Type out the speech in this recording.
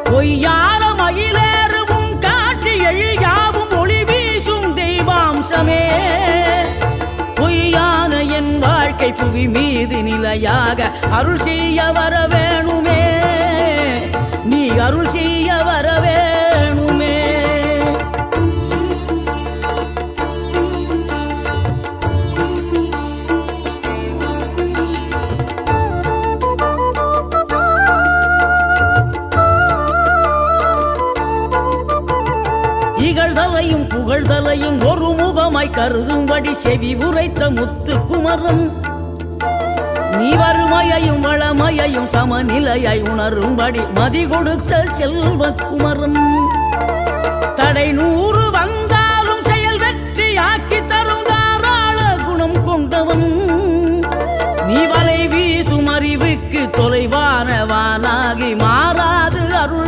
பொய்யான மயிலேறும் காட்சி எழியாவும் ஒளி வீசும் தெய்வாம்சமே பொய்யான என் வாழ்க்கை புவி மீது நிலையாக அருள் செய்ய வர வேணுமே நீ அருள் செய்ய வர வேணுமே இகழ்தலையும் புகழ்தலையும் ஒரு முகமாய் கருதும்படி செவி உரைத்த முத்து குமரன் நீ வறுமையையும் வளமையையும் சமநிலையை உணரும்படி மதி கொடுத்த செல்வ குமரன் தடை 100 வந்தாலும் செயல் வெற்றியாக்கி தரும் தாராள குணம் கொண்டவன் நீ வலை வீசும் அறிவுக்கு தொலைவானவானாகி மாறாத